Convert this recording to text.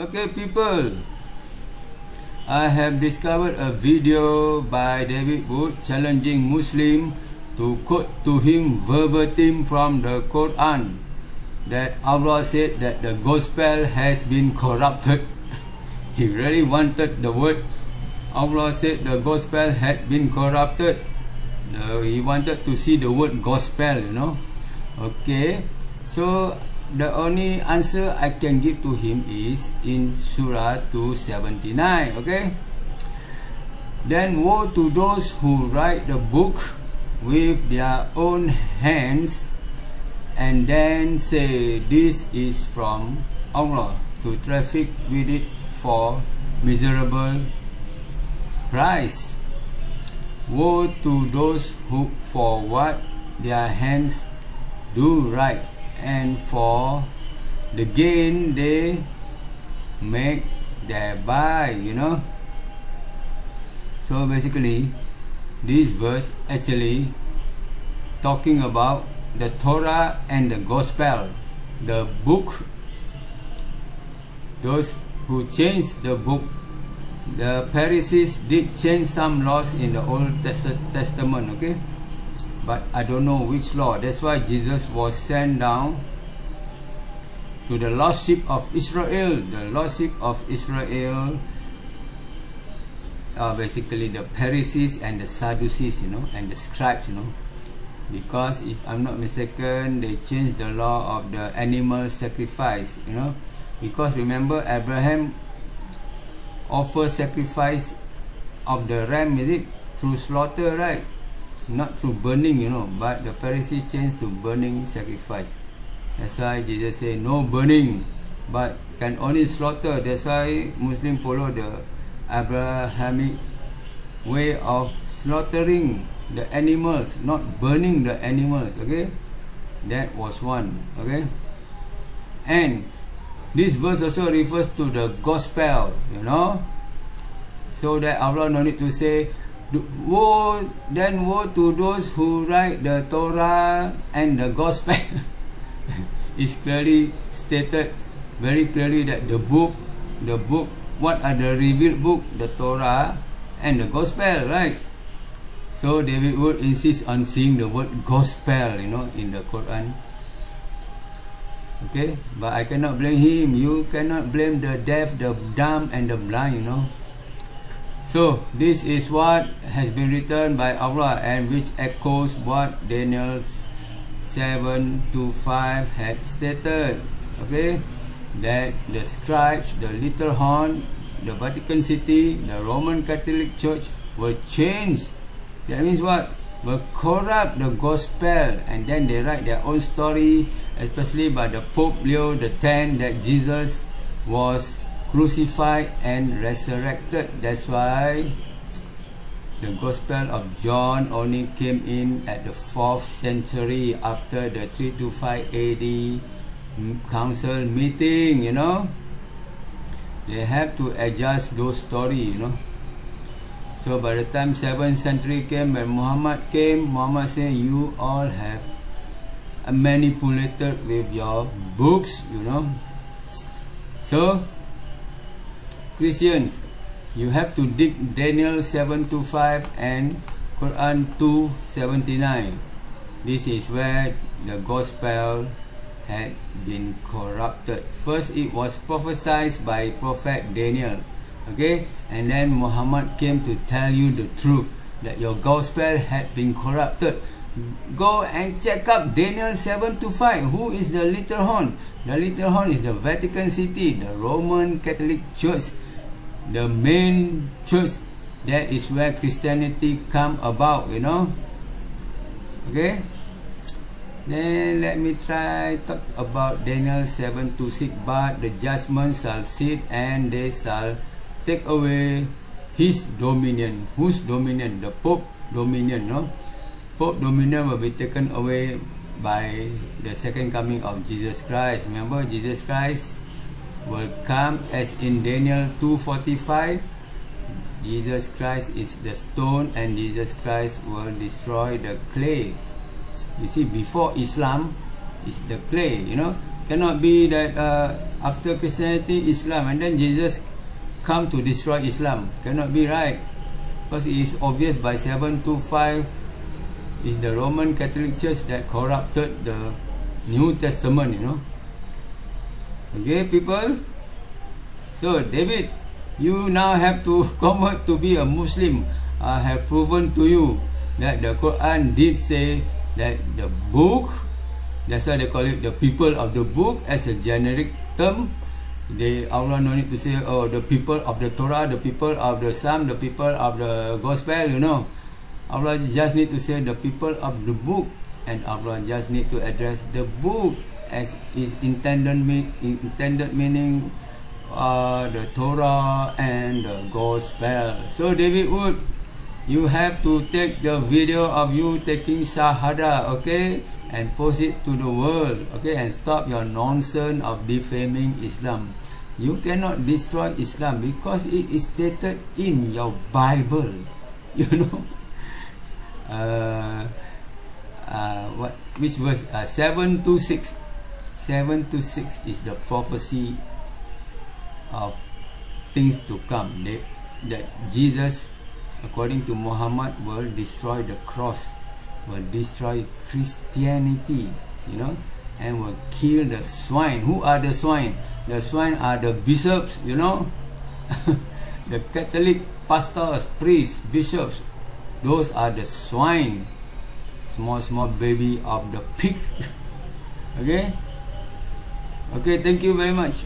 Okay, people, I have discovered a video by David Wood challenging Muslim to quote to him verbatim from the Quran that Allah said that the gospel has been corrupted. He really wanted the word. Allah said the gospel had been corrupted. He wanted to see the word gospel, Okay, so the only answer I can give to him is in Surah 279. Okay, then woe to those who write the book with their own hands and then say this is from Allah to traffic with it for miserable price. Woe to those who for what their hands do write and for the gain they make thereby, So basically, this verse actually talking about the Torah and the Gospel, the book. Those who changed the book, the Pharisees did change some laws in the Old Testament, okay? But I don't know which law. That's why Jesus was sent down to the lost sheep of Israel. The lost sheep of Israel are basically the Pharisees and the Sadducees, and the scribes, Because if I'm not mistaken, they changed the law of the animal sacrifice, Because remember, Abraham offered sacrifice of the ram, is it? Through slaughter, right? Not through burning, but the Pharisees changed to burning sacrifice. That's why Jesus said no burning, but can only slaughter. That's why Muslims follow the Abrahamic way of slaughtering the animals, not burning the animals. Okay, that was one. Okay, and this verse also refers to the gospel, so that Allah no need to say woe to those who write the Torah and the gospel. It's clearly stated very clearly that the book, what are the revealed book? The Torah and the gospel, right? So David Wood insists on seeing the word gospel, in the Quran. Okay, but I cannot blame him. You cannot blame the deaf, the dumb, and the blind, So this is what has been written by Allah, and which echoes what Daniel 7:5 had stated. Okay, that the scribes, the little horn, the Vatican City, the Roman Catholic Church will change. That means what? Will corrupt the gospel, and then they write their own story, especially by the Pope Leo X, that Jesus was crucified and resurrected. That's why the Gospel of John only came in at the 4th century after the 325 AD council meeting, They have to adjust those stories, So by the time 7th century came, when Muhammad came, Muhammad said, you all have manipulated with your books, So Christians, you have to dig Daniel 7:5 and Quran 2:79. This is where the gospel had been corrupted. First, it was prophesied by Prophet Daniel, okay, and then Muhammad came to tell you the truth that your gospel had been corrupted. Go and check up Daniel 7:5. Who is the little horn? The little horn is the Vatican City, the Roman Catholic Church, the main church. That is where Christianity come about, Okay, then let me try talk about Daniel 7:6. But the judgment shall sit, and they shall take away his dominion. Whose dominion? The Pope dominion, Pope dominion will be taken away by the second coming of Jesus Christ. Remember, Jesus Christ will come as in Daniel 2:45. Jesus Christ is the stone, and Jesus Christ will destroy the clay. You see, before Islam is the clay, Cannot be that after Christianity, Islam, and then Jesus come to destroy Islam. Cannot be, right? Because it is obvious by 725 is the Roman Catholic Church that corrupted the New Testament, you know. Okay, people. So David, you now have to convert to be a Muslim. I have proven to you that the Quran did say that the book, that's why they call it the people of the book as a generic term. Allah no need to say, oh, the people of the Torah, the people of the Psalm, the people of the Gospel, you know. Allah just need to say the people of the book, and Allah just need to address the book as its intended meaning, the Torah and the Gospel. So David Wood, you have to take the video of you taking Shahada, okay, and post it to the world, okay, and stop your nonsense of defaming Islam. You cannot destroy Islam because it is stated in your Bible, you know. Which verse? 726. 726 is the prophecy of things to come. That Jesus, according to Muhammad, will destroy the cross, will destroy Christianity, you know, and will kill the swine. Who are the swine? The swine are the bishops, you know. The Catholic pastors, priests, bishops, those are the swine. Small baby of the pig. Okay, thank you very much.